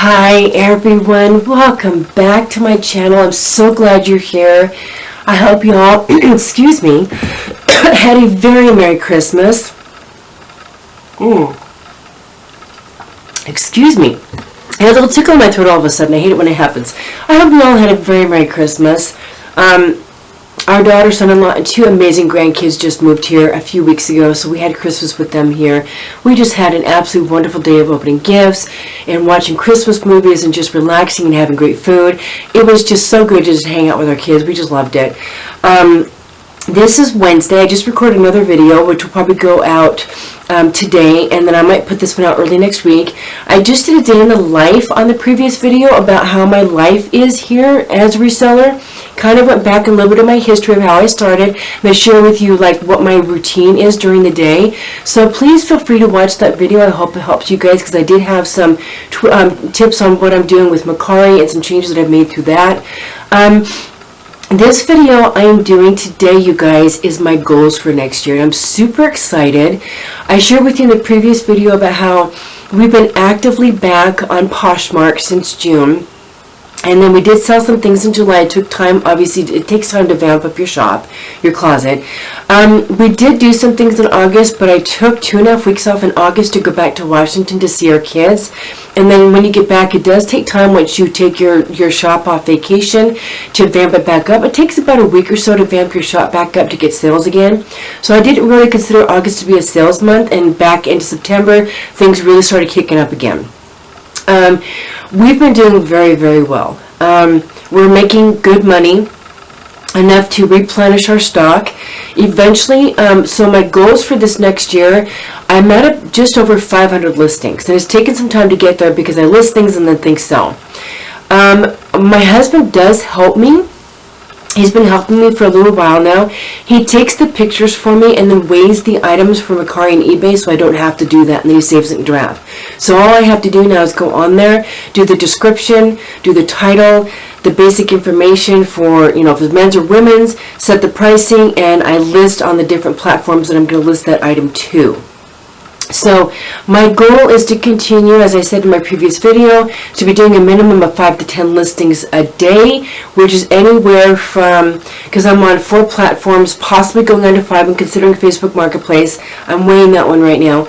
Hi everyone, welcome back to my channel. I'm so glad you're here. I hope you all, excuse me, had a very Merry Christmas. Excuse me. I had a little tickle in my throat all of a sudden. I hate it when it happens. I hope you all had a very Merry Christmas. Our daughter, son-in-law, and two amazing grandkids just moved here a few weeks ago, so we had Christmas with them here. We just had an absolutely wonderful day of opening gifts and watching Christmas movies and just relaxing and having great food. It was just so good to just hang out with our kids. We just loved it. This is Wednesday. I just recorded another video, which will probably go out today, and then I might put this one out early next week. I just did a day in the life on the previous video about how my life is here as a reseller. Kind of went back a little bit of my history of how I started, and I share with you like what my routine is during the day. So please feel free to watch that video. I hope it helps you guys, because I did have some tips on what I'm doing with Mercari and some changes that I've made through that. This video I am doing today, you guys, is my goals for next year. I'm super excited. I shared with you in the previous video about how we've been actively back on Poshmark since June. And then we did sell some things in July. It took time, obviously, it takes time to vamp up your shop, your closet. We did do some things in August, but I took 2.5 weeks off in August to go back to Washington to see our kids. And then when you get back, it does take time once you take your shop off vacation to vamp it back up. It takes about a week or so to vamp your shop back up to get sales again. So I didn't really consider August to be a sales month, and back into September, things really started kicking up again. We've been doing very, very well. We're making good money, enough to replenish our stock. Eventually, so my goals for this next year, I'm at just over 500 listings. And it's taken some time to get there because I list things and then things sell. My husband does help me. He's been helping me for a little while now. He takes the pictures for me and then weighs the items for Mercari and eBay, so I don't have to do that, and then he saves it in draft. So all I have to do now is go on there, do the description, do the title, the basic information for, if it's men's or women's, set the pricing, and I list on the different platforms that I'm going to list that item to. So my goal is to continue, as I said in my previous video, to be doing a minimum of 5 to 10 listings a day, which is anywhere from, because I'm on 4 platforms, possibly going on to 5 and considering Facebook Marketplace. I'm weighing that one right now.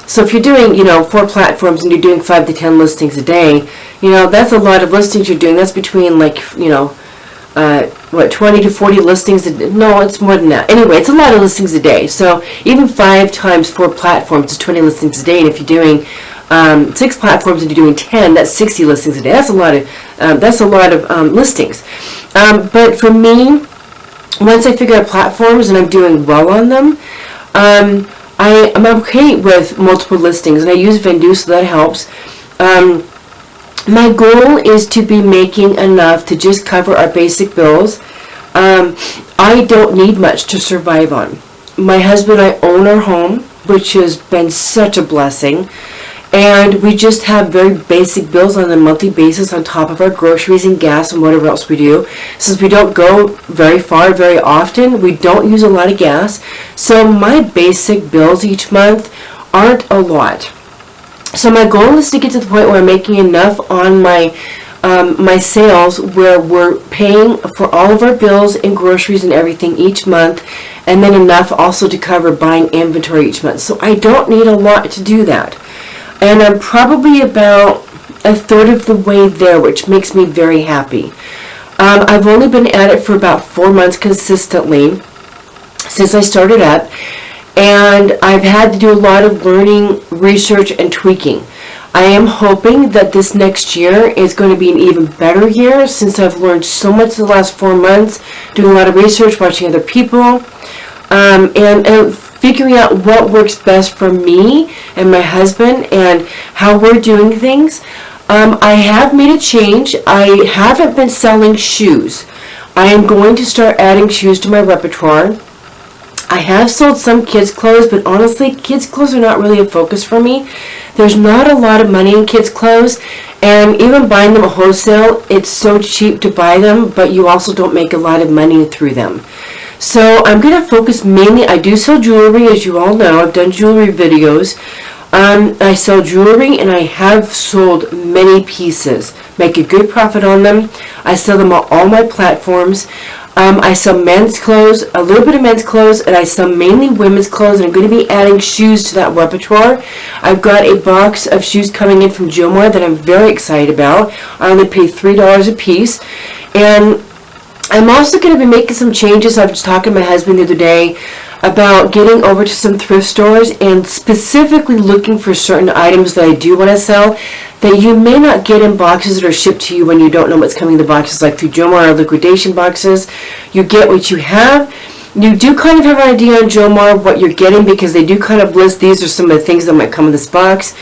So if you're doing, 4 platforms and you're doing 5 to 10 listings a day, that's a lot of listings you're doing. That's between 20 to 40 listings a day. No, it's more than that. Anyway, it's a lot of listings a day. So even 5 times 4 platforms is 20 listings a day. And if you're doing 6 platforms and you're doing 10, that's 60 listings a day. That's a lot of listings. But for me, once I figure out platforms and I'm doing well on them, I'm okay with multiple listings, and I use Vendu, so that helps. My goal is to be making enough to just cover our basic bills. I don't need much to survive on. My husband and I own our home, which has been such a blessing. And we just have very basic bills on a monthly basis on top of our groceries and gas and whatever else we do. Since we don't go very far very often, we don't use a lot of gas. So my basic bills each month aren't a lot. So my goal is to get to the point where I'm making enough on my sales where we're paying for all of our bills and groceries and everything each month, and then enough also to cover buying inventory each month. So I don't need a lot to do that. And I'm probably about a third of the way there, which makes me very happy. I've only been at it for about 4 months consistently since I started up. And I've had to do a lot of learning, research, and tweaking. I am hoping that this next year is going to be an even better year, since I've learned so much in the last 4 months, doing a lot of research, watching other people, and figuring out what works best for me and my husband and how we're doing things. I have made a change. I haven't been selling shoes. I am going to start adding shoes to my repertoire. I have sold some kids' clothes, but honestly, kids' clothes are not really a focus for me. There's not a lot of money in kids' clothes, and even buying them at wholesale, it's so cheap to buy them, but you also don't make a lot of money through them. So I'm going to focus mainly, I do sell jewelry, as you all know. I've done jewelry videos. I sell jewelry, and I have sold many pieces. Make a good profit on them. I sell them on all my platforms. I sell men's clothes, a little bit of men's clothes, and I sell mainly women's clothes, and I'm going to be adding shoes to that repertoire. I've got a box of shoes coming in from Jomar that I'm very excited about. I only pay $3 a piece. And I'm also going to be making some changes. I was talking to my husband the other day about getting over to some thrift stores and specifically looking for certain items that I do want to sell that you may not get in boxes that are shipped to you when you don't know what's coming in the boxes, like through Jomar or liquidation boxes. You get what you have. You do kind of have an idea on Jomar what you're getting, because they do kind of list these are some of the things that might come in this box.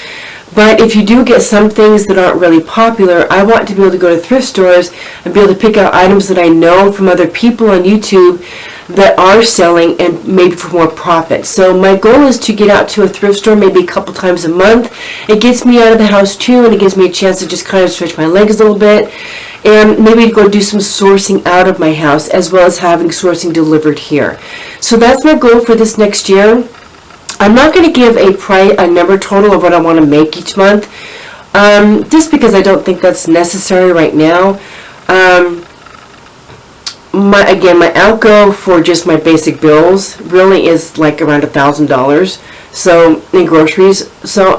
But if you do get some things that aren't really popular, I want to be able to go to thrift stores and be able to pick out items that I know from other people on YouTube that are selling, and maybe for more profit. So my goal is to get out to a thrift store maybe a couple times a month. It gets me out of the house too, and it gives me a chance to just kind of stretch my legs a little bit, and maybe go do some sourcing out of my house, as well as having sourcing delivered here. So that's my goal for this next year. I'm not going to give a number total of what I want to make each month, just because I don't think that's necessary right now. My outgo for just my basic bills really is like around $1,000. So in groceries, so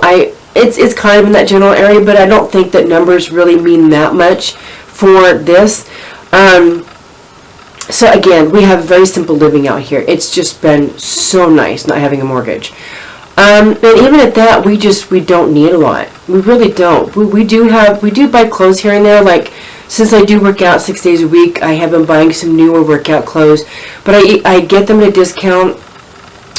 it's kind of in that general area, but I don't think that numbers really mean that much for this. So again, we have very simple living out here. It's just been so nice not having a mortgage. And even at that, we don't need a lot. We really don't. We do buy clothes here and there. Like, since I do work out 6 days a week, I have been buying some newer workout clothes. But I get them at a discount,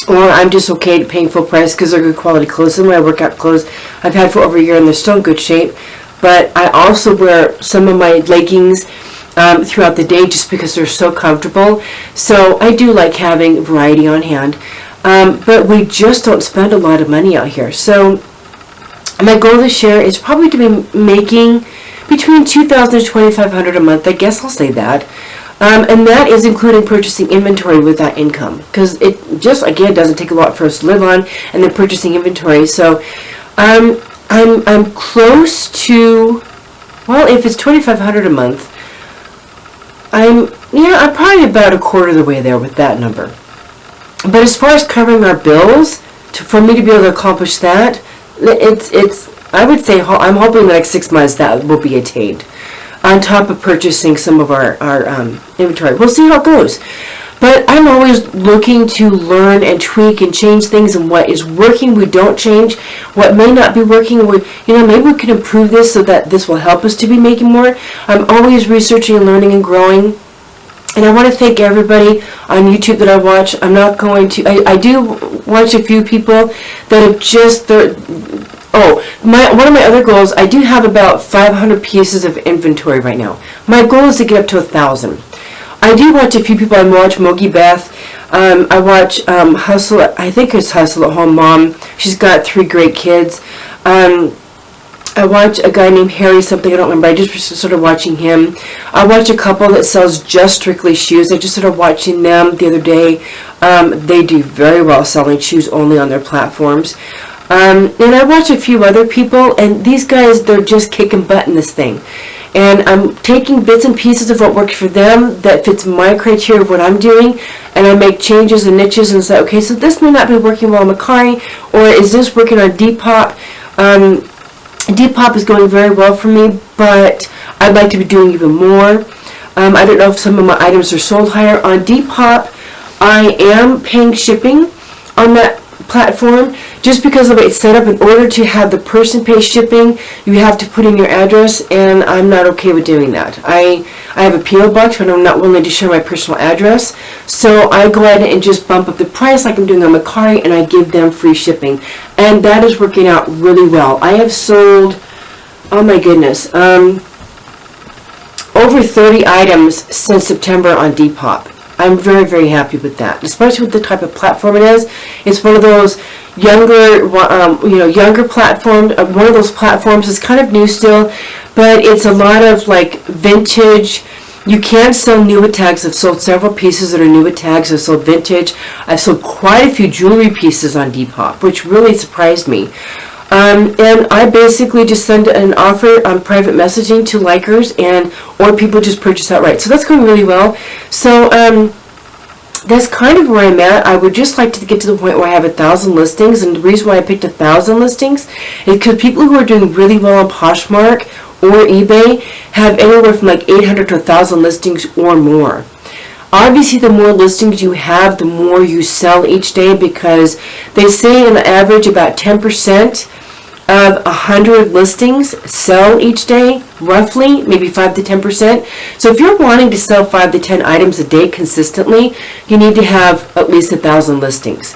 or I'm just okay paying full price because they're good quality clothes. Some of my workout clothes I've had for over a year, and they're still in good shape. But I also wear some of my leggings throughout the day just because they're so comfortable. So I do like having variety on hand. But we just don't spend a lot of money out here. So my goal this year is probably to be making between $2,000 and $2,500 a month. I guess I'll say that. And that is including purchasing inventory with that income, because it just, again, doesn't take a lot for us to live on, and then purchasing inventory. So I'm close to, well, if it's $2,500 a month, I'm probably about a quarter of the way there with that number. But as far as covering our bills, for me to be able to accomplish that, I would say I'm hoping in the next 6 months that will be attained, on top of purchasing some of our inventory. We'll see how it goes. But I'm always looking to learn and tweak and change things, and what is working we don't change. What may not be working, maybe we can improve this so that this will help us to be making more. I'm always researching and learning and growing. And I want to thank everybody on YouTube that I watch. I'm not going to, I do watch a few people that have just, one of my other goals, I do have about 500 pieces of inventory right now. My goal is to get up to 1,000. I do watch a few people. I watch Mogi Beth. I watch Hustle. I think it's Hustle at Home Mom. She's got 3 great kids. I watch a guy named Harry something, I don't remember. I just started watching him. I watch a couple that sells just strictly shoes. I just started watching them the other day. They do very well selling shoes only on their platforms. And I watch a few other people, and these guys, they're just kicking butt in this thing. And I'm taking bits and pieces of what works for them that fits my criteria of what I'm doing, and I make changes and niches and say, okay, so this may not be working well on Mercari, or is this working on Depop? Depop is going very well for me, but I'd like to be doing even more. I don't know if some of my items are sold higher. On Depop, I am paying shipping on that platform just because of the way it's set up. In order to have the person pay shipping, you have to put in your address, and I'm not okay with doing that. I have a P.O. box, but I'm not willing to share my personal address, so I go ahead and just bump up the price like I'm doing on Mercari, and I give them free shipping, and that is working out really well. I have sold, oh my goodness, over 30 items since September on Depop. I'm very, very happy with that, especially with the type of platform it is. It's one of those younger platforms. One of those platforms is kind of new still, but it's a lot of like vintage You can sell new tags. I've sold several pieces that are new tags. I've sold vintage. I've sold quite a few jewelry pieces on Depop, which really surprised me. And I basically just send an offer on private messaging to likers, or people just purchase outright. So that's going really well. So that's kind of where I'm at. I would just like to get to the point where I have 1,000 listings, and the reason why I picked 1,000 listings is because people who are doing really well on Poshmark or eBay have anywhere from like 800 to 1,000 listings or more. Obviously, the more listings you have, the more you sell each day, because they say on average about 10% of 100 listings sell each day, roughly, maybe 5 to 10%. So if you're wanting to sell 5 to 10 items a day consistently, you need to have at least 1,000 listings.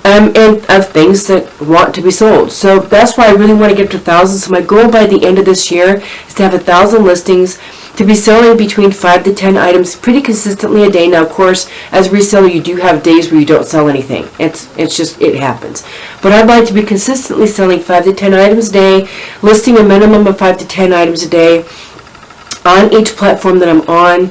And of things that want to be sold. So that's why I really want to get to 1,000. So my goal by the end of this year is to have 1,000 listings, to be selling between 5 to 10 items pretty consistently a day. Now, of course, as a reseller, you do have days where you don't sell anything. It's just, it happens. But I'd like to be consistently selling 5 to 10 items a day, listing a minimum of 5 to 10 items a day on each platform that I'm on,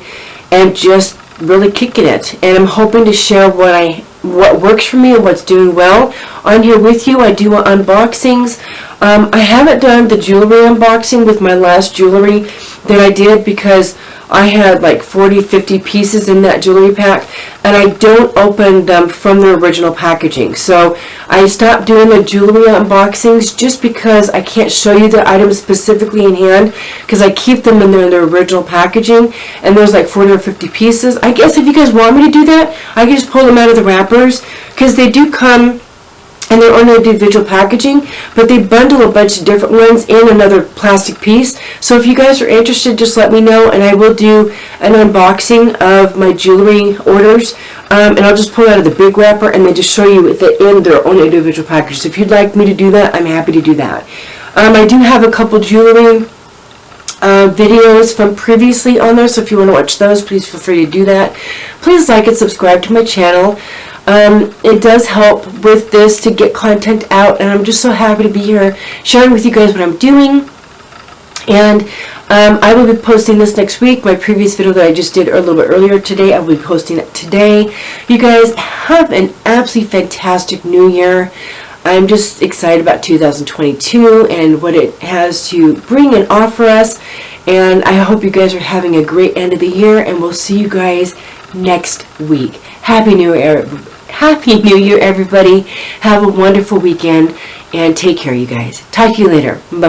and just really kicking it. And I'm hoping to share what works for me and what's doing well on here with you. I do unboxings. I haven't done the jewelry unboxing with my last jewelry that I did, because I had like 40-50 pieces in that jewelry pack, and I don't open them from their original packaging. So I stopped doing the jewelry unboxings just because I can't show you the items specifically in hand, because I keep them in their original packaging, and there's like 40 or 50 pieces. I guess if you guys want me to do that, I can just pull them out of the wrappers, because they do come and their own individual packaging, but they bundle a bunch of different ones in another plastic piece. So if you guys are interested, just let me know, and I will do an unboxing of my jewelry orders, and I'll just pull out of the big wrapper and then just show you that in their own individual package. So if you'd like me to do that, I'm happy to do that. I do have a couple jewelry videos from previously on there, so if you want to watch those, please feel free to do that. Please like and subscribe to my channel. It does help with this to get content out, and I'm just so happy to be here sharing with you guys what I'm doing. And I will be posting this next week. My previous video that I just did a little bit earlier today, I will be posting it today. You guys have an absolutely fantastic new year. I'm just excited about 2022 and what it has to bring and offer us. And I hope you guys are having a great end of the year, and we'll see you guys next week. Happy New Year, everybody. Have a wonderful weekend, and take care, you guys. Talk to you later. Bye.